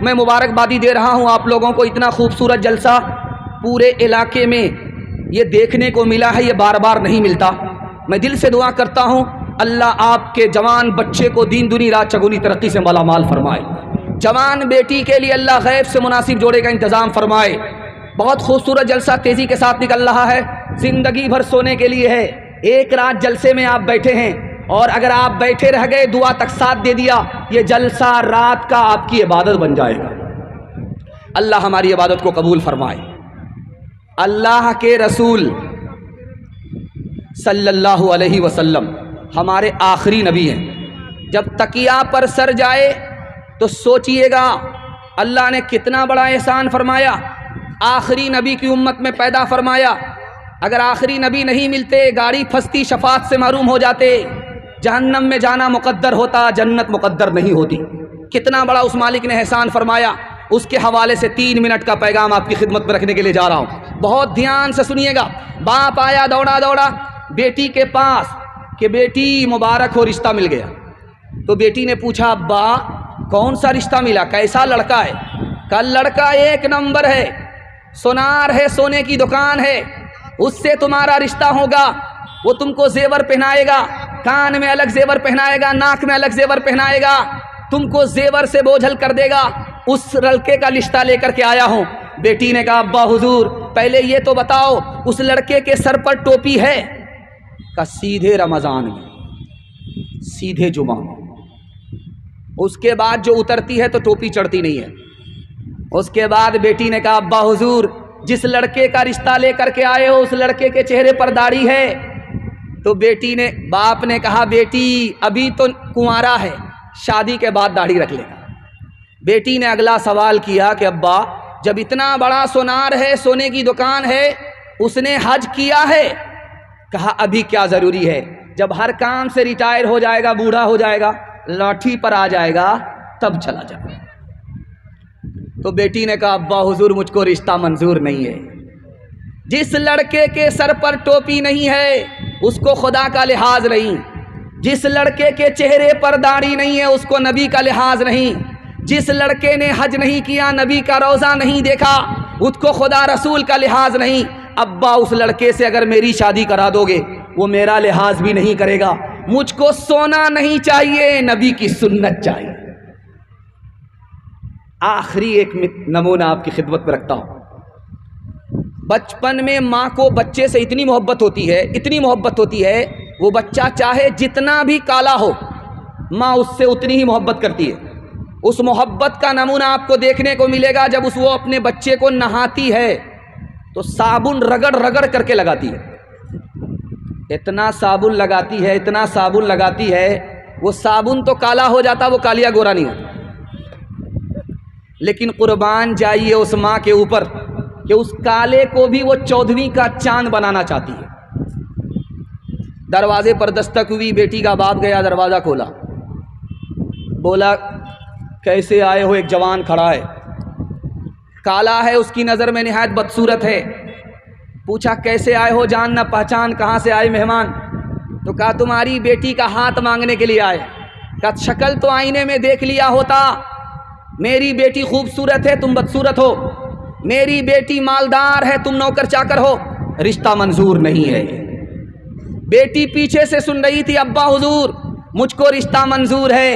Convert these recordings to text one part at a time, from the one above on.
میں مبارکبادی دے رہا ہوں آپ لوگوں کو، اتنا خوبصورت جلسہ پورے علاقے میں یہ دیکھنے کو ملا ہے، یہ بار بار نہیں ملتا۔ میں دل سے دعا کرتا ہوں اللہ آپ کے جوان بچے کو دین دنی رات چگونی ترقی سے مالا مال فرمائے، جوان بیٹی کے لیے اللہ غیب سے مناسب جوڑے کا انتظام فرمائے۔ بہت خوبصورت جلسہ تیزی کے ساتھ نکل رہا ہے، زندگی بھر سونے کے لیے ہے۔ ایک رات جلسے میں آپ بیٹھے ہیں اور اگر آپ بیٹھے رہ گئے، دعا تک ساتھ دے دیا، یہ جلسہ رات کا آپ کی عبادت بن جائے گا۔ اللہ ہماری عبادت کو قبول فرمائے۔ اللہ کے رسول صلی اللہ علیہ وسلم ہمارے آخری نبی ہیں۔ جب تکیہ پر سر جائے تو سوچئے گا اللہ نے کتنا بڑا احسان فرمایا، آخری نبی کی امت میں پیدا فرمایا۔ اگر آخری نبی نہیں ملتے، گاڑی پھنستی، شفاعت سے محروم ہو جاتے، جہنم میں جانا مقدر ہوتا، جنت مقدر نہیں ہوتی۔ کتنا بڑا اس مالک نے احسان فرمایا، اس کے حوالے سے 3 منٹ کا پیغام آپ کی خدمت میں رکھنے کے لیے جا رہا ہوں، بہت دھیان سے سنیے گا۔ باپ آیا دوڑا دوڑا بیٹی کے پاس کہ بیٹی مبارک ہو، رشتہ مل گیا۔ تو بیٹی نے پوچھا ابا کون سا رشتہ ملا، کیسا لڑکا ہے؟ کہا لڑکا 1 نمبر ہے، سونار ہے، سونے کی دکان ہے، اس سے تمہارا رشتہ ہوگا، وہ تم کو زیور پہنائے گا، کان میں الگ زیور پہنائے گا، ناک میں الگ زیور پہنائے گا، تم کو زیور سے بوجھل کر دے گا۔ اس لڑکے کا رشتہ لے کر کے آیا ہوں۔ بیٹی نے کہا ابا حضور پہلے یہ تو بتاؤ اس لڑکے کے سر پر ٹوپی ہے؟ کہا سیدھے رمضان میں، سیدھے جمعہ میں، اس کے بعد جو اترتی ہے تو ٹوپی چڑھتی نہیں ہے۔ اس کے بعد بیٹی نے کہا ابا حضور جس لڑکے کا رشتہ لے کر کے آئے ہو اس لڑکے کے چہرے پر داڑھی ہے؟ تو باپ نے کہا بیٹی ابھی تو کنوارا ہے، شادی کے بعد داڑھی رکھ لے گا۔ بیٹی نے اگلا سوال کیا کہ ابا جب اتنا بڑا سونار ہے، سونے کی دکان ہے، اس نے حج کیا ہے؟ کہا ابھی کیا ضروری ہے، جب ہر کام سے ریٹائر ہو جائے گا، بوڑھا ہو جائے گا، لاٹھی پر آ جائے گا تب چلا جائے گا۔ تو بیٹی نے کہا ابا حضور مجھ کو رشتہ منظور نہیں ہے۔ جس لڑکے کے سر پر ٹوپی نہیں ہے اس کو خدا کا لحاظ نہیں، جس لڑکے کے چہرے پر داڑھی نہیں ہے اس کو نبی کا لحاظ نہیں، جس لڑکے نے حج نہیں کیا، نبی کا روزہ نہیں دیکھا، اس کو خدا رسول کا لحاظ نہیں۔ ابا اس لڑکے سے اگر میری شادی کرا دو گے وہ میرا لحاظ بھی نہیں کرے گا۔ مجھ کو سونا نہیں چاہیے، نبی کی سنت چاہیے۔ آخری ایک نمونہ آپ کی خدمت میں رکھتا ہوں۔ بچپن میں ماں کو بچے سے اتنی محبت ہوتی ہے، اتنی محبت ہوتی ہے، وہ بچہ چاہے جتنا بھی کالا ہو ماں اس سے اتنی ہی محبت کرتی ہے۔ اس محبت کا نمونہ آپ کو دیکھنے کو ملے گا جب وہ اپنے بچے کو نہاتی ہے تو صابن رگڑ رگڑ کر کے لگاتی ہے، اتنا صابن لگاتی ہے، اتنا صابن لگاتی ہے، وہ صابن تو کالا ہو جاتا، وہ کالیا گورا نہیں ہوتا۔ لیکن قربان جائیے اس ماں کے اوپر کہ اس کالے کو بھی وہ 14ویں کا چاند بنانا چاہتی ہے۔ دروازے پر دستک ہوئی، بیٹی کا باپ گیا، دروازہ کھولا، بولا کیسے آئے ہو؟ ایک جوان کھڑا ہے، کالا ہے، اس کی نظر میں نہایت بدصورت ہے۔ پوچھا کیسے آئے ہو، جان نہ پہچان، کہاں سے آئے مہمان؟ تو کہا تمہاری بیٹی کا ہاتھ مانگنے کے لیے آئے۔ کہا شکل تو آئینے میں دیکھ لیا ہوتا، میری بیٹی خوبصورت ہے، تم بدصورت ہو، میری بیٹی مالدار ہے، تم نوکر چاکر ہو، رشتہ منظور نہیں ہے۔ بیٹی پیچھے سے سن رہی تھی ابا حضور مجھ کو رشتہ منظور ہے۔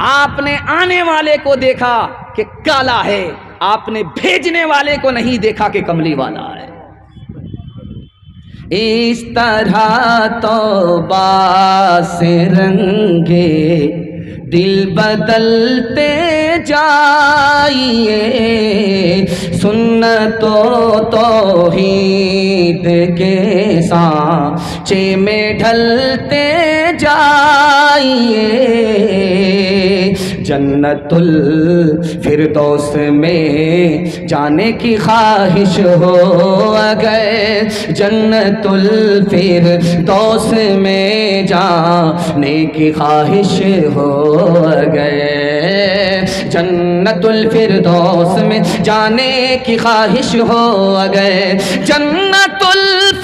آپ نے آنے والے کو دیکھا کہ کالا ہے، آپ نے بھیجنے والے کو نہیں دیکھا کہ کملی والا ہے۔ اس طرح توبہ سے رنگے دل بدلتے جائیے، سنت و توحید کے سانچے میں ڈھلتے جائیے، جنت الفردوس میں جانے کی خواہش ہو اگر، جنت الفردوس میں جانے کی خواہش ہو اگر، جنت الفردوس میں جانے کی خواہش ہو اگر، جنت الفردوس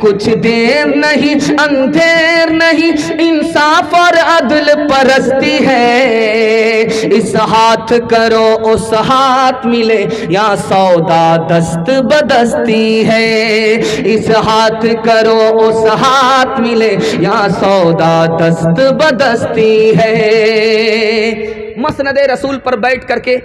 کچھ دیر نہیں اندھیر نہیں، انصاف اور عدل پرستی ہے، اس ہاتھ کرو اس ہاتھ ملے یا سودا دست بدستی ہے، اس ہاتھ کرو اس ہاتھ ملے یا سودا دست بدستی ہے۔ مسند رسول پر بیٹھ کر کے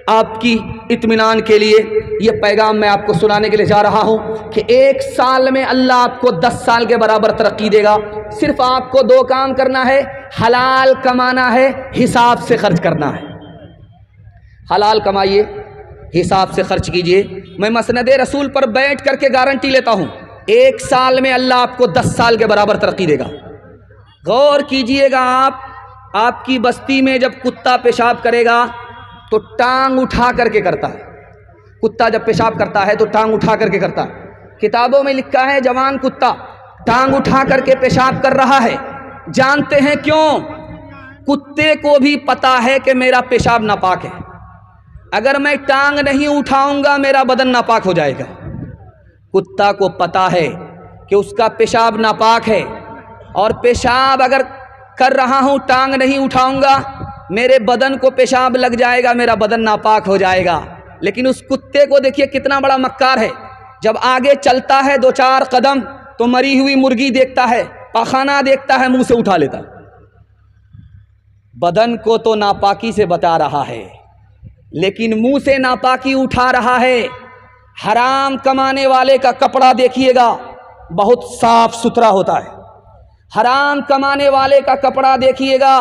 آپ کی اطمینان کے لیے یہ پیغام میں آپ کو سنانے کے لیے جا رہا ہوں کہ 1 سال میں اللہ آپ کو 10 سال کے برابر ترقی دے گا۔ صرف آپ کو 2 کام کرنا ہے، حلال کمانا ہے، حساب سے خرچ کرنا ہے۔ حلال کمائیے، حساب سے خرچ کیجئے۔ میں مسند رسول پر بیٹھ کر کے گارنٹی لیتا ہوں 1 سال میں اللہ آپ کو 10 سال کے برابر ترقی دے گا۔ غور کیجئے گا، آپ کی بستی میں جب کتا پیشاب کرے گا تو ٹانگ اٹھا کر کے کرتا ہے۔ کتا جب پیشاب کرتا ہے تو ٹانگ اٹھا کر کے کرتا ہے۔ کتابوں میں لکھا ہے جوان کتا ٹانگ اٹھا کر کے پیشاب کر رہا ہے۔ جانتے ہیں کیوں؟ کتے کو بھی پتا ہے کہ میرا پیشاب ناپاک ہے، اگر میں ٹانگ نہیں اٹھاؤں گا میرا بدن ناپاک ہو جائے گا۔ کتا کو پتا ہے کہ اس کا پیشاب ناپاک ہے، اور پیشاب اگر کر رہا ہوں ٹانگ نہیں اٹھاؤں گا میرے بدن کو پیشاب لگ جائے گا، میرا بدن ناپاک ہو جائے گا۔ لیکن اس کتے کو دیکھیے کتنا بڑا مکار ہے، جب آگے چلتا ہے 2-4 قدم تو مری ہوئی مرغی دیکھتا ہے، پاخانہ دیکھتا ہے، منہ سے اٹھا لیتا ہے۔ بدن کو تو ناپاکی سے بتا رہا ہے لیکن منہ سے ناپاکی اٹھا رہا ہے۔ حرام کمانے والے کا کپڑا دیکھیے گا بہت صاف ستھرا ہوتا ہے، حرام کمانے والے کا کپڑا دیکھیے گا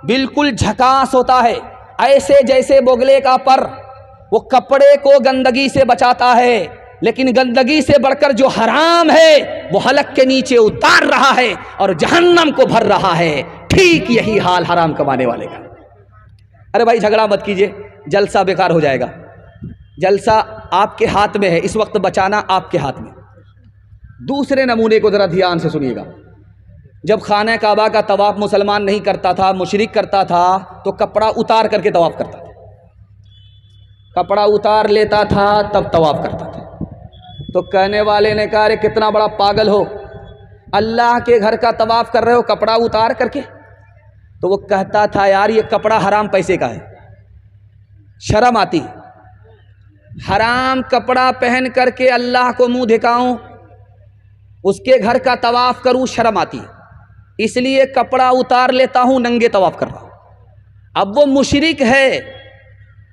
بالکل جھکاس ہوتا ہے، ایسے جیسے بگلے کا پر۔ وہ کپڑے کو گندگی سے بچاتا ہے، لیکن گندگی سے بڑھ کر جو حرام ہے وہ حلق کے نیچے اتار رہا ہے اور جہنم کو بھر رہا ہے۔ ٹھیک یہی حال حرام کمانے والے کا۔ ارے بھائی جھگڑا مت کیجئے، جلسہ بیکار ہو جائے گا۔ جلسہ آپ کے ہاتھ میں ہے، اس وقت بچانا آپ کے ہاتھ میں۔ دوسرے نمونے کو ذرا دھیان سے سنیے گا۔ جب خانہ کعبہ کا طواف مسلمان نہیں کرتا تھا، مشرک کرتا تھا، تو کپڑا اتار کر کے طواف کرتا تھا۔ کپڑا اتار لیتا تھا تب طواف کرتا تھا۔ تو کہنے والے نے کہا ارے کتنا بڑا پاگل ہو، اللہ کے گھر کا طواف کر رہے ہو کپڑا اتار کر کے؟ تو وہ کہتا تھا یار یہ کپڑا حرام پیسے کا ہے، شرم آتی، حرام کپڑا پہن کر کے اللہ کو منہ دکھاؤں، اس کے گھر کا طواف کروں، شرم آتی ہے، اس لیے کپڑا اتار لیتا ہوں، ننگے طواف کر رہا ہوں۔ اب وہ مشرک ہے،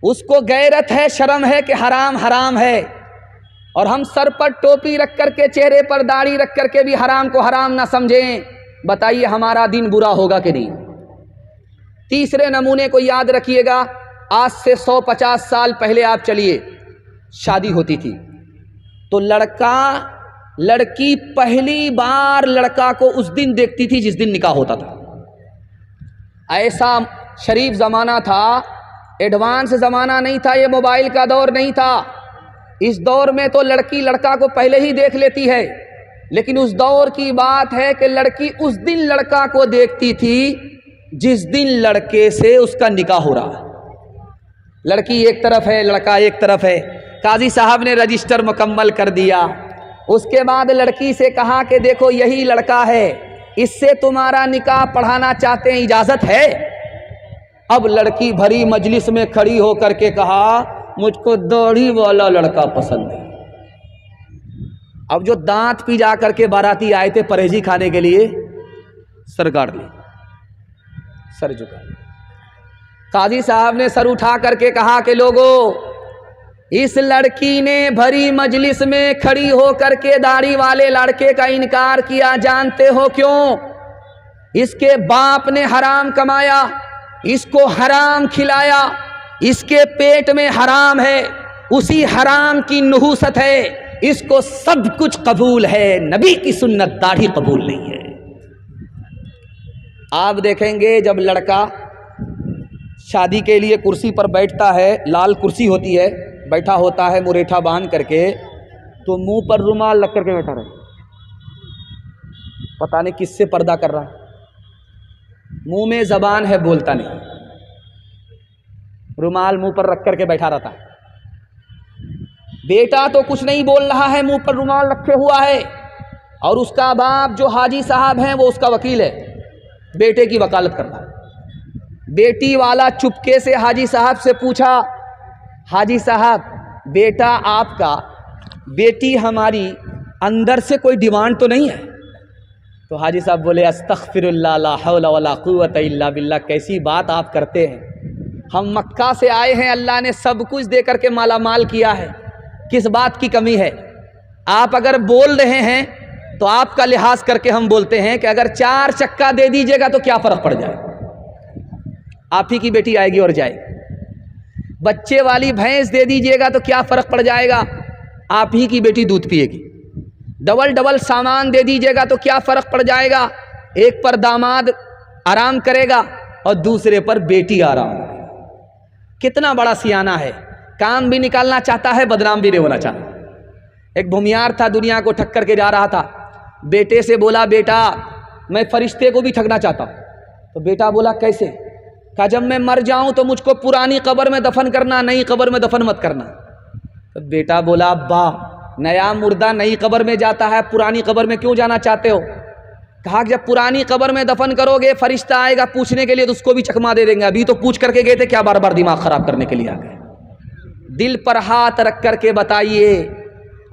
اس کو غیرت ہے، شرم ہے کہ حرام حرام ہے، اور ہم سر پر ٹوپی رکھ کر کے چہرے پر داڑھی رکھ کر کے بھی حرام کو حرام نہ سمجھیں۔ بتائیے ہمارا دین برا ہوگا کہ نہیں؟ تیسرے نمونے کو یاد رکھیے گا، آج سے 150 سال پہلے آپ چلیے، شادی ہوتی تھی تو لڑکی پہلی بار لڑکا کو اس دن دیکھتی تھی جس دن نکاح ہوتا تھا۔ ایسا شریف زمانہ تھا، ایڈوانس زمانہ نہیں تھا، یہ موبائل کا دور نہیں تھا۔ اس دور میں تو لڑکی لڑکا کو پہلے ہی دیکھ لیتی ہے، لیکن اس دور کی بات ہے کہ لڑکی اس دن لڑکا کو دیکھتی تھی جس دن لڑکے سے اس کا نکاح ہو رہا ہے۔ لڑکی ایک طرف ہے، لڑکا ایک طرف ہے، قاضی صاحب نے رجسٹر مکمل کر دیا، اس کے بعد لڑکی سے کہا کہ دیکھو یہی لڑکا ہے، اس سے تمہارا نکاح پڑھانا چاہتے ہیں، اجازت ہے؟ اب لڑکی بھری مجلس میں کھڑی ہو کر کے کہا مجھ کو داڑھی والا لڑکا پسند ہے۔ اب جو دانت پی جا کر کے باراتی آئے تھے پرہیزی کھانے کے لیے، سر گاڑ لی، سر جھکا۔ قاضی صاحب نے سر اٹھا کر کے کہا کہ لوگوں، اس لڑکی نے بھری مجلس میں کھڑی ہو کر کے داڑھی والے لڑکے کا انکار کیا، جانتے ہو کیوں؟ اس کے باپ نے حرام کمایا، اس کو حرام کھلایا، اس کے پیٹ میں حرام ہے، اسی حرام کی نحوست ہے، اس کو سب کچھ قبول ہے، نبی کی سنت داڑھی قبول نہیں ہے۔ آپ دیکھیں گے جب لڑکا شادی کے لیے کرسی پر بیٹھتا ہے، لال کرسی ہوتی ہے، بیٹھا ہوتا ہے مریٹھا باندھ کر کے، تو منہ پر رومال رکھ کر کے بیٹھا رہے، پتہ نہیں کس سے پردہ کر رہا، منہ میں زبان ہے بولتا نہیں، رومال منہ پر رکھ کر کے بیٹھا رہتا ہے۔ بیٹا تو کچھ نہیں بول رہا ہے، منہ پر رومال رکھے ہوا ہے، اور اس کا باپ جو حاجی صاحب ہیں وہ اس کا وکیل ہے، بیٹے کی وکالت کرتا ہے۔ بیٹی والا چپکے سے حاجی صاحب سے پوچھا، حاجی صاحب بیٹا آپ کا، بیٹی ہماری، اندر سے کوئی ڈیمانڈ تو نہیں ہے؟ تو حاجی صاحب بولے استغفر اللہ لا حول ولا قوت الا باللہ، کیسی بات آپ کرتے ہیں، ہم مکہ سے آئے ہیں، اللہ نے سب کچھ دے کر کے مالا مال کیا ہے، کس بات کی کمی ہے؟ آپ اگر بول رہے ہیں تو آپ کا لحاظ کر کے ہم بولتے ہیں کہ اگر 4 چکا دے دیجیے گا تو کیا فرق پڑ جائے، آپ ہی کی بیٹی آئے گی اور جائے گی۔ بچے والی بھینس دے دیجیے گا تو کیا فرق پڑ جائے گا، آپ ہی کی بیٹی دودھ پیے گی۔ ڈبل سامان دے دیجیے گا تو کیا فرق پڑ جائے گا، ایک پر داماد آرام کرے گا اور دوسرے پر بیٹی آرام کرے گا۔ کتنا بڑا سیانہ ہے، کام بھی نکالنا چاہتا ہے، بدنام بھی نہیں ہونا چاہتا۔ ایک بھومیار تھا، دنیا کو ٹھک کر کے جا رہا تھا، بیٹے سے بولا بیٹا میں فرشتے کو بھی ٹھگنا چاہتا ہوں۔ تو بیٹا بولا کیسے؟ کہا جب میں مر جاؤں تو مجھ کو پرانی قبر میں دفن کرنا، نئی قبر میں دفن مت کرنا۔ تو بیٹا بولا ابا نیا مردہ نئی قبر میں جاتا ہے، پرانی قبر میں کیوں جانا چاہتے ہو؟ کہا کہ جب پرانی قبر میں دفن کرو گے فرشتہ آئے گا پوچھنے کے لیے تو اس کو بھی چکما دے دیں گے، ابھی تو پوچھ کر کے گئے تھے، کیا بار بار دماغ خراب کرنے کے لیے آ گئے؟ دل پر ہاتھ رکھ کر کے بتائیے،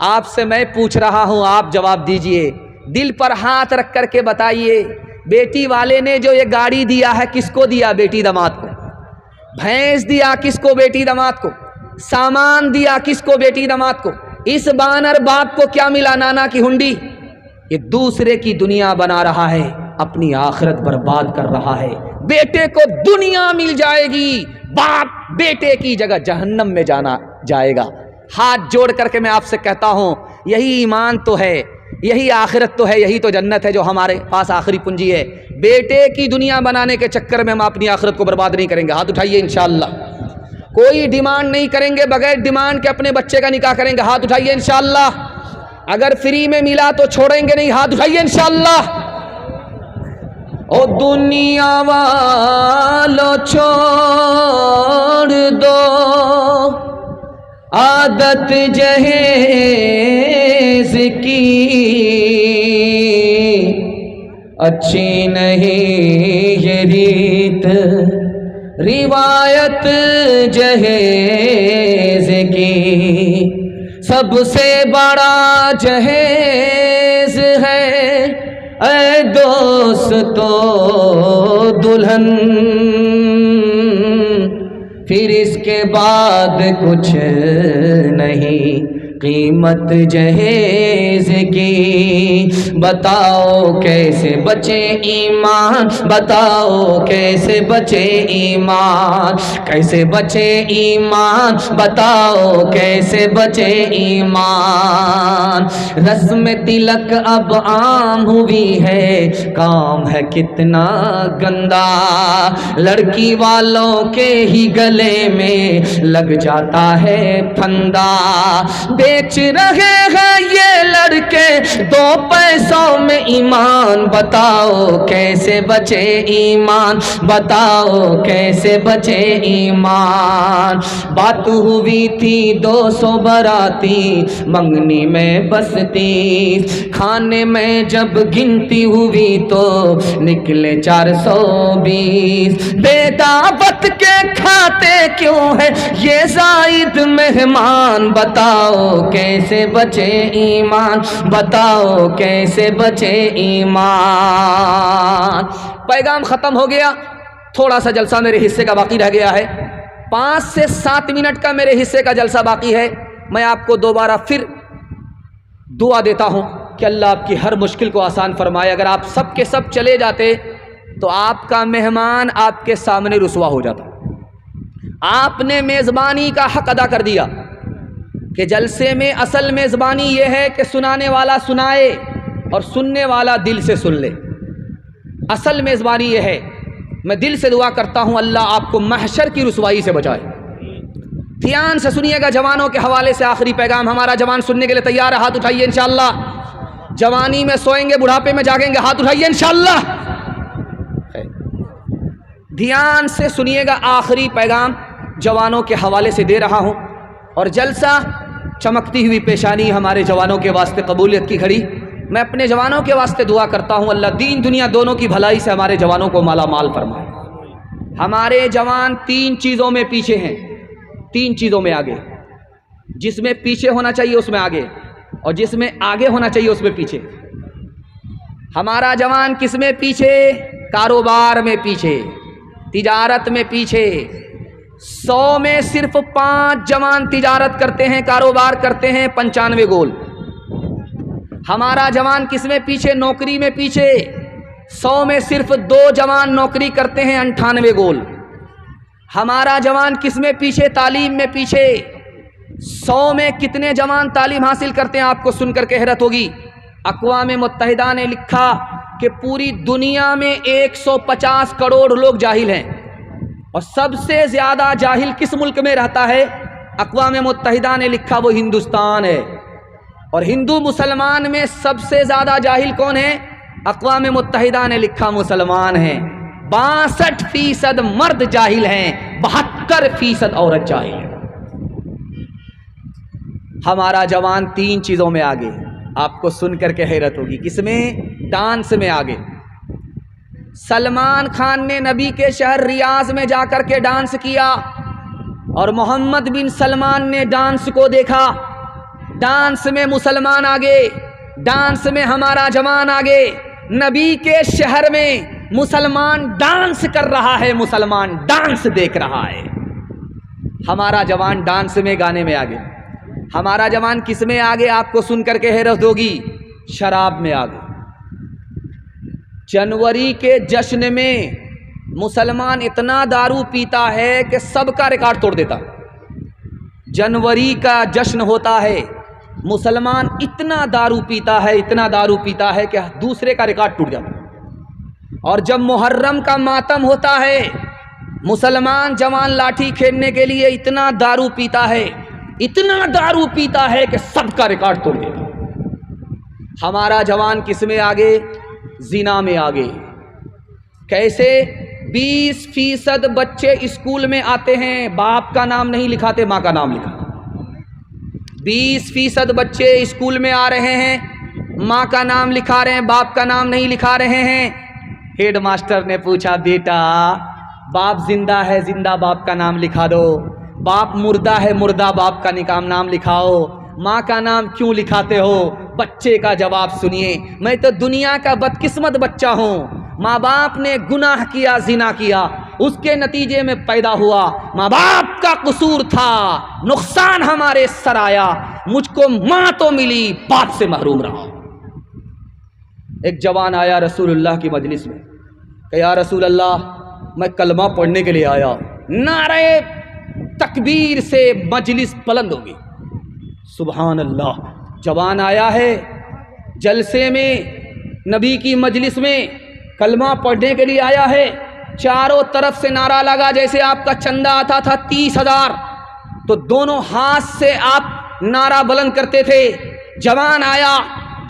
آپ سے میں پوچھ رہا ہوں، آپ جواب دیجئے، دل پر ہاتھ رکھ کر کے بتائیے، بیٹی والے نے جو یہ گاڑی دیا ہے کس کو دیا؟ بیٹی داماد کو۔ بھینس دیا کس کو؟ بیٹی داماد کو۔ سامان دیا کس کو؟ بیٹی داماد کو۔ اس بانر باپ کو کیا ملا؟ نانا کی ہنڈی۔ یہ دوسرے کی دنیا بنا رہا ہے، اپنی آخرت برباد کر رہا ہے۔ بیٹے کو دنیا مل جائے گی، باپ بیٹے کی جگہ جہنم میں جانا جائے گا۔ ہاتھ جوڑ کر کے میں آپ سے کہتا ہوں، یہی ایمان تو ہے، یہی آخرت تو ہے، یہی تو جنت ہے جو ہمارے پاس آخری پنجی ہے۔ بیٹے کی دنیا بنانے کے چکر میں ہم اپنی آخرت کو برباد نہیں کریں گے۔ ہاتھ اٹھائیے انشاءاللہ۔ کوئی ڈیمانڈ نہیں کریں گے، بغیر ڈیمانڈ کے اپنے بچے کا نکاح کریں گے۔ ہاتھ اٹھائیے انشاءاللہ۔ اگر فری میں ملا تو چھوڑیں گے نہیں۔ ہاتھ اٹھائیے انشاءاللہ۔ او دنیا والو چھوڑ دو عادت جہیز کی، اچھی نہیں یہ ریت روایت جہیز کی، سب سے بڑا جہیز ہے اے دوستو دلہن، پھر اس کے بعد کچھ نہیں قیمت جہیز کی۔ بتاؤ کیسے بچے ایمان، بتاؤ کیسے بچے ایمان، کیسے بچے ایمان، بتاؤ کیسے بچے ایمان۔ رسم تلک اب عام ہوئی ہے، کام ہے کتنا گندا، لڑکی والوں کے ہی گلے میں لگ جاتا ہے پھندا۔ بیچ رہے ہیں یہ لڑکے 2 پیسوں میں ایمان، بتاؤ کیسے بچے ایمان، بتاؤ کیسے بچے ایمان۔ بات ہوئی تھی 200 باراتی منگنی میں بستی، کھانے میں جب گنتی ہوئی تو نکلے 420۔ بے دعوت کے کھاتے کیوں ہے یہ زائد مہمان، بتاؤ کیسے بچے ایمان، بتاؤ کیسے بچے ایمان۔ پیغام ختم ہو گیا، تھوڑا سا جلسہ میرے حصے کا باقی رہ گیا ہے، 5 سے 7 منٹ کا میرے حصے کا جلسہ باقی ہے۔ میں آپ کو دوبارہ پھر دعا دیتا ہوں کہ اللہ آپ کی ہر مشکل کو آسان فرمائے۔ اگر آپ سب کے سب چلے جاتے تو آپ کا مہمان آپ کے سامنے رسوا ہو جاتا۔ آپ نے میزبانی کا حق ادا کر دیا کہ جلسے میں اصل میزبانی یہ ہے کہ سنانے والا سنائے اور سننے والا دل سے سن لے، اصل میزبانی یہ ہے۔ میں دل سے دعا کرتا ہوں اللہ آپ کو محشر کی رسوائی سے بچائے۔ دھیان سے سنیے گا، جوانوں کے حوالے سے آخری پیغام۔ ہمارا جوان سننے کے لیے تیار ہے؟ ہاتھ اٹھائیے انشاءاللہ۔ جوانی میں سوئیں گے، بڑھاپے میں جاگیں گے؟ ہاتھ اٹھائیے انشاءاللہ۔ دھیان سے سنیے گا، آخری پیغام جوانوں کے حوالے سے دے رہا ہوں، اور جلسہ چمکتی ہوئی پیشانی ہمارے جوانوں کے واسطے قبولیت کی گھڑی میں اپنے جوانوں کے واسطے دعا کرتا ہوں اللہ دین دنیا دونوں کی بھلائی سے ہمارے جوانوں کو مالا مال فرمائے۔ ہمارے جوان 3 چیزوں میں پیچھے ہیں، 3 چیزوں میں آگے، جس میں پیچھے ہونا چاہیے اس میں آگے، اور جس میں آگے ہونا چاہیے اس میں پیچھے۔ ہمارا جوان کس میں پیچھے؟ کاروبار میں پیچھے، تجارت میں پیچھے۔ 100 میں صرف 5 جوان تجارت کرتے ہیں، کاروبار کرتے ہیں، 95 گول۔ ہمارا جوان کس میں پیچھے؟ نوکری میں پیچھے۔ 100 میں صرف 2 جوان نوکری کرتے ہیں، 98 گول۔ ہمارا جوان کس میں پیچھے؟ تعلیم میں پیچھے۔ 100 میں کتنے جوان تعلیم حاصل کرتے ہیں؟ آپ کو سن کر کے حیرت ہوگی، اقوام متحدہ نے لکھا کہ پوری دنیا میں 150 کروڑ لوگ جاہل ہیں، اور سب سے زیادہ جاہل کس ملک میں رہتا ہے؟ اقوام متحدہ نے لکھا وہ ہندوستان ہے۔ اور ہندو مسلمان میں سب سے زیادہ جاہل کون ہے؟ اقوام متحدہ نے لکھا مسلمان ہیں۔ 62% مرد جاہل ہیں، 72% عورت جاہل ہیں۔ ہمارا جوان 3 چیزوں میں آگے، آپ کو سن کر کے حیرت ہوگی، کس میں؟ ڈانس میں آگے۔ سلمان خان نے نبی کے شہر ریاض میں جا کر کے ڈانس کیا، اور محمد بن سلمان نے ڈانس کو دیکھا۔ ڈانس میں مسلمان آگے، ڈانس میں ہمارا جوان آگے۔ نبی کے شہر میں مسلمان ڈانس کر رہا ہے، مسلمان ڈانس دیکھ رہا ہے۔ ہمارا جوان ڈانس میں، گانے میں آگے۔ ہمارا جوان کس میں آگے؟ آپ کو سن کر کے حیرت ہوگی، شراب میں آگے۔ جنوری کے جشن میں مسلمان اتنا دارو پیتا ہے کہ سب کا ریکارڈ توڑ دیتا۔ جنوری کا جشن ہوتا ہے، مسلمان اتنا دارو پیتا ہے، اتنا دارو پیتا ہے کہ دوسرے کا ریکارڈ ٹوٹ جاتا۔ اور جب محرم کا ماتم ہوتا ہے، مسلمان جوان لاٹھی کھیلنے کے لیے اتنا دارو پیتا ہے، اتنا دارو پیتا ہے کہ سب کا ریکارڈ توڑ دیتا۔ ہمارا جوان کس میں آگے؟ زنا میں آگے۔ کیسے؟ 20% بچے اسکول میں آتے ہیں، باپ کا نام نہیں لکھاتے، ماں کا نام لکھاتے۔ 20% بچے اسکول میں آ رہے ہیں، ماں کا نام لکھا رہے ہیں، باپ کا نام نہیں لکھا رہے ہیں۔ ہیڈ ماسٹر نے پوچھا، بیٹا باپ زندہ ہے، زندہ باپ کا نام لکھا دو، باپ مردہ ہے، مردہ باپ کا نام لکھاؤ، ماں کا نام کیوں لکھاتے ہو؟ بچے کا جواب سنیے، میں تو دنیا کا بدقسمت بچہ ہوں، ماں باپ نے گناہ کیا، زنا کیا، اس کے نتیجے میں پیدا ہوا، ماں باپ کا قصور تھا، نقصان ہمارے سر آیا، مجھ کو ماں تو ملی، باپ سے محروم رہا۔ ایک جوان آیا رسول اللہ کی مجلس میں کہ یا رسول اللہ میں کلمہ پڑھنے کے لیے آیا۔ نعرہ تکبیر سے مجلس بلند ہوگی، سبحان اللہ۔ جوان آیا ہے جلسے میں، نبی کی مجلس میں کلمہ پڑھنے کے لیے آیا ہے، چاروں طرف سے نعرہ لگا، جیسے آپ کا چندہ آتا تھا 30,000 تو دونوں ہاتھ سے آپ نعرہ بلند کرتے تھے۔ جوان آیا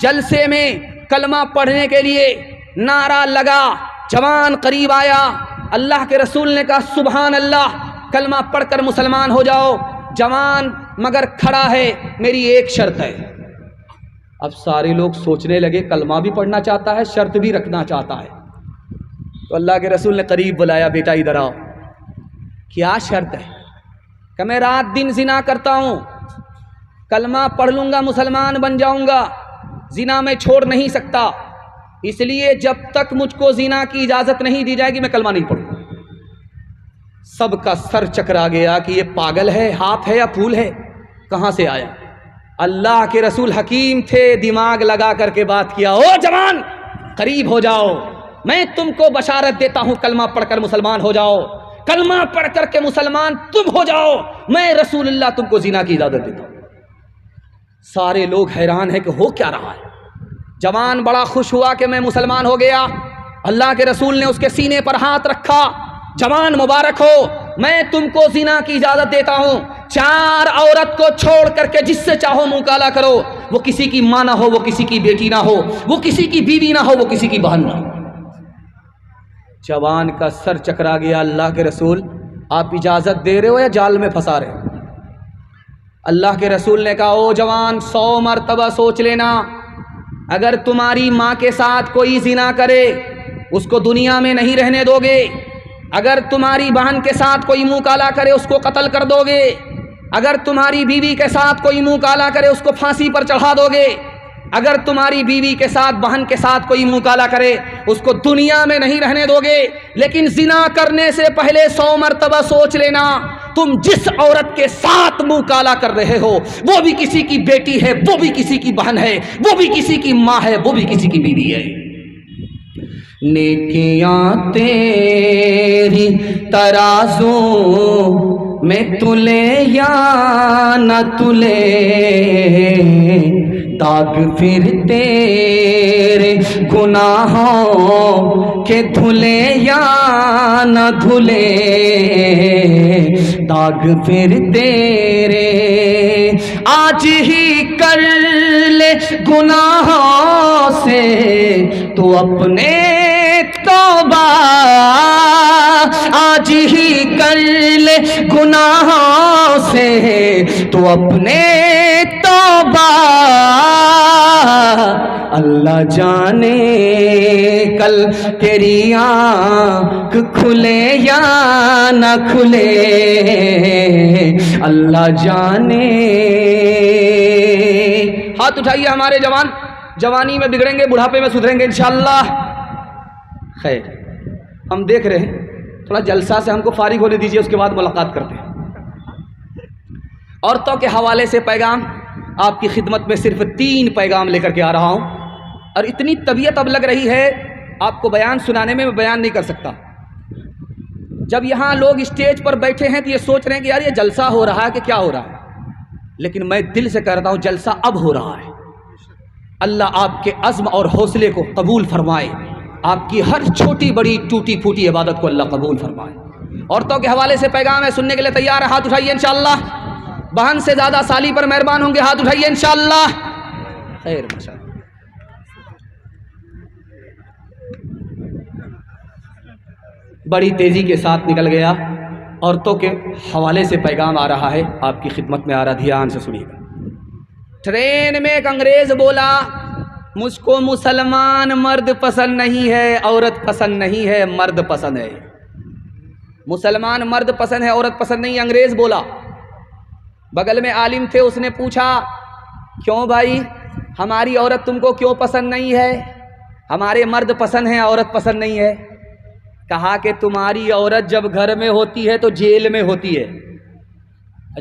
جلسے میں کلمہ پڑھنے کے لیے، نعرہ لگا، جوان قریب آیا، اللہ کے رسول نے کہا سبحان اللہ، کلمہ پڑھ کر مسلمان ہو جاؤ۔ جوان مگر کھڑا ہے، میری ایک شرط ہے۔ اب سارے لوگ سوچنے لگے کلمہ بھی پڑھنا چاہتا ہے، شرط بھی رکھنا چاہتا ہے، تو اللہ کے رسول نے قریب بلایا، بیٹا ادھر آؤ، کیا شرط ہے؟ کہ میں رات دن زنا کرتا ہوں، کلمہ پڑھ لوں گا مسلمان بن جاؤں گا، زنا میں چھوڑ نہیں سکتا، اس لیے جب تک مجھ کو زنا کی اجازت نہیں دی جائے گی میں کلمہ نہیں پڑھوں گا۔ سب کا سر چکرا گیا کہ یہ پاگل ہے، ہاتھ ہے یا پھول ہے، کہاں سے آیا؟ اللہ کے رسول حکیم تھے، دماغ لگا کر کے بات کیا، او جوان قریب ہو جاؤ، میں تم کو بشارت دیتا ہوں، کلمہ پڑھ کر مسلمان ہو جاؤ، کلمہ پڑھ کر کے مسلمان تم ہو جاؤ، میں رسول اللہ تم کو زنا کی اجازت دیتا ہوں۔ سارے لوگ حیران ہیں کہ ہو کیا رہا ہے۔ جوان بڑا خوش ہوا کہ میں مسلمان ہو گیا۔ اللہ کے رسول نے اس کے سینے پر ہاتھ رکھا، جوان مبارک ہو، میں تم کو زنا کی اجازت دیتا ہوں، 4 عورت کو چھوڑ کر کے جس سے چاہو منہ کالا کرو، وہ کسی کی ماں نہ ہو، وہ کسی کی بیٹی نہ ہو، وہ کسی کی بیوی نہ ہو، وہ کسی کی بہن نہ ہو۔ جوان کا سر چکرا گیا، اللہ کے رسول آپ اجازت دے رہے ہو یا جال میں پھنسا رہے ہو؟ اللہ کے رسول نے کہا او جوان 100 مرتبہ سوچ لینا، اگر تمہاری ماں کے ساتھ کوئی زنا کرے اس کو دنیا میں نہیں رہنے دو گے، اگر تمہاری بہن کے ساتھ کوئی منہ کالا کرے اس کو قتل کر دو گے، اگر تمہاری بیوی کے ساتھ کوئی منہ کالا کرے اس کو پھانسی پر چڑھا دو گے، اگر تمہاری بیوی کے ساتھ بہن کے ساتھ کوئی منہ کالا کرے اس کو دنیا میں نہیں رہنے دو گے۔ لیکن زنا کرنے سے پہلے 100 مرتبہ سوچ لینا، تم جس عورت کے ساتھ منہ کالا کر رہے ہو وہ بھی کسی کی بیٹی ہے، وہ بھی کسی کی بہن ہے، وہ بھی کسی کی ماں ہے، وہ بھی کسی کی بیوی ہے۔ نیکیاں تیری ترازو میں تلے یا نہ تلے، داغ پھر تیرے گناہوں کے دھلے یا نہ دھلے، داغ پھر تیرے آج ہی کر لے گناہوں سے تو اپنے توبہ، آج ہی کر لے گناہوں سے تو اپنے توبہ، اللہ جانے کل تیری آنکھ کھلے یا نہ کھلے، اللہ جانے۔ ہاتھ اٹھائیے ہمارے جوان، جوانی میں بگڑیں گے بڑھاپے میں سدھریں گے انشاءاللہ۔ خیر، ہم دیکھ رہے ہیں تھوڑا جلسہ سے ہم کو فارغ ہونے دیجئے، اس کے بعد ملاقات کرتے ہیں۔ عورتوں کے حوالے سے پیغام، آپ کی خدمت میں صرف 3 پیغام لے کر کے آ رہا ہوں، اور اتنی طبیعت اب لگ رہی ہے آپ کو بیان سنانے میں بیان نہیں کر سکتا۔ جب یہاں لوگ اسٹیج پر بیٹھے ہیں تو یہ سوچ رہے ہیں کہ یار یہ جلسہ ہو رہا ہے کہ کیا ہو رہا ہے، لیکن میں دل سے کہتا ہوں جلسہ اب ہو رہا ہے۔ اللہ آپ کے عزم اور حوصلے کو قبول فرمائے، آپ کی ہر چھوٹی بڑی ٹوٹی پھوٹی عبادت کو اللہ قبول فرمائے۔ عورتوں کے حوالے سے پیغام ہے، سننے کے لیے تیار ہے؟ ہاتھ اٹھائیے انشاءاللہ۔ بہن سے زیادہ سالی پر مہربان ہوں گے، ہاتھ اٹھائیے انشاءاللہ۔ خیر، ماشاءاللہ۔ بڑی تیزی کے ساتھ نکل گیا، عورتوں کے حوالے سے پیغام آ رہا ہے، آپ کی خدمت میں آ رہا، دھیان سے سنیے گا۔ ٹرین میں ایک انگریز بولا، مجھ کو مسلمان مرد پسند نہیں ہے، عورت پسند نہیں ہے، مرد پسند ہے۔ مسلمان مرد پسند ہے، عورت پسند نہیں، انگریز بولا۔ بغل میں عالم تھے، اس نے پوچھا کیوں بھائی ہماری عورت تم کو کیوں پسند نہیں ہے؟ ہمارے مرد پسند ہیں، عورت پسند نہیں ہے۔ کہا کہ تمہاری عورت جب گھر میں ہوتی ہے تو جیل میں ہوتی ہے،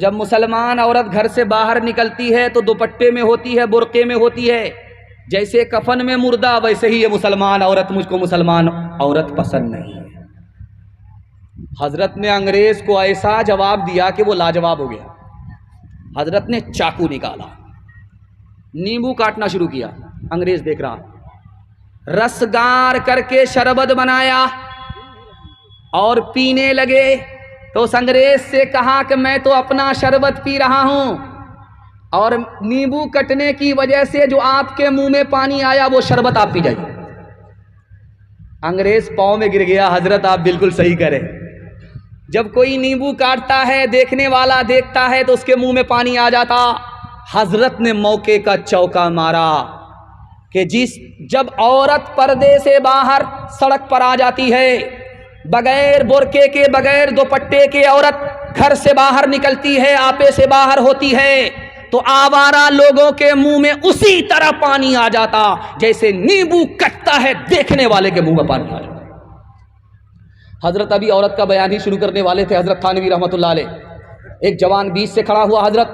جب مسلمان عورت گھر سے باہر نکلتی ہے تو دوپٹے میں ہوتی ہے، برقعے میں ہوتی ہے، جیسے کفن میں مردہ ویسے ہی یہ مسلمان عورت، مجھ کو مسلمان عورت پسند نہیں ہے۔ حضرت نے انگریز کو ایسا جواب دیا کہ وہ لاجواب ہو گیا۔ حضرت نے چاقو نکالا، نیمبو کاٹنا شروع کیا، انگریز دیکھ رہا، رس گار کر کے شربت بنایا اور پینے لگے۔ تو اس انگریز سے کہا کہ میں تو اپنا شربت پی رہا ہوں، اور نیمبو کٹنے کی وجہ سے جو آپ کے منہ میں پانی آیا وہ شربت آپ پی جائیے۔ انگریز پاؤں میں گر گیا، حضرت آپ بالکل صحیح کریں، جب کوئی نیمبو کاٹتا ہے دیکھنے والا دیکھتا ہے تو اس کے منہ میں پانی آ جاتا۔ حضرت نے موقع کا چوکا مارا کہ جب عورت پردے سے باہر سڑک پر آ جاتی ہے، بغیر برقعے کے بغیر دوپٹے کے عورت گھر سے باہر نکلتی ہے، آپے سے باہر ہوتی ہے، تو آوارہ لوگوں کے منہ میں اسی طرح پانی آ جاتا جیسے نیمبو کٹتا ہے دیکھنے والے کے منہ میں پانی آ جاتا۔ حضرت ابھی عورت کا بیان ہی شروع کرنے والے تھے، حضرت تھانوی رحمۃ اللہ علیہ۔ ایک جوان بیچ سے کھڑا ہوا، حضرت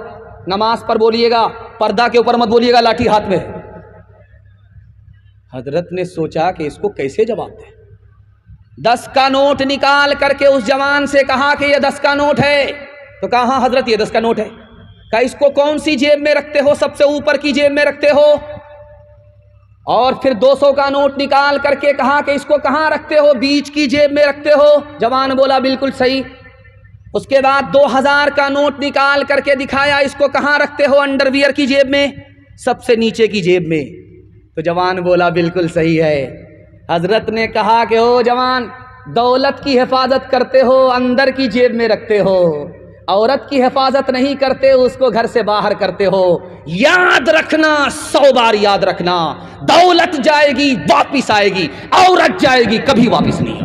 نماز پر بولیے گا، پردہ کے اوپر مت بولیے گا، لاٹھی ہاتھ میں۔ حضرت نے سوچا کہ اس کو کیسے جواب دے۔ 10 کا نوٹ نکال کر کے اس جوان سے کہا کہ یہ 10 کا نوٹ ہے، تو کہا ہاں حضرت یہ 10 کا نوٹ ہے۔ کہا اس کو کون سی جیب میں رکھتے ہو؟ سب سے اوپر کی جیب میں رکھتے ہو۔ اور پھر 200 کا نوٹ نکال کر کے کہا کہ اس کو کہاں رکھتے ہو؟ بیچ کی جیب میں رکھتے ہو۔ جوان بولا بالکل صحیح۔ اس کے بعد 2000 کا نوٹ نکال کر کے دکھایا، اس کو کہاں رکھتے ہو؟ انڈر ویئر کی جیب میں، سب سے نیچے کی جیب میں۔ تو جوان بولا بالکل صحیح ہے۔ حضرت نے کہا کہ او جوان، دولت کی حفاظت کرتے ہو، اندر کی جیب میں رکھتے ہو، عورت کی حفاظت نہیں کرتے، اس کو گھر سے باہر کرتے ہو، یاد رکھنا، 100 بار یاد رکھنا، دولت جائے گی واپس آئے گی، عورت جائے گی کبھی واپس نہیں۔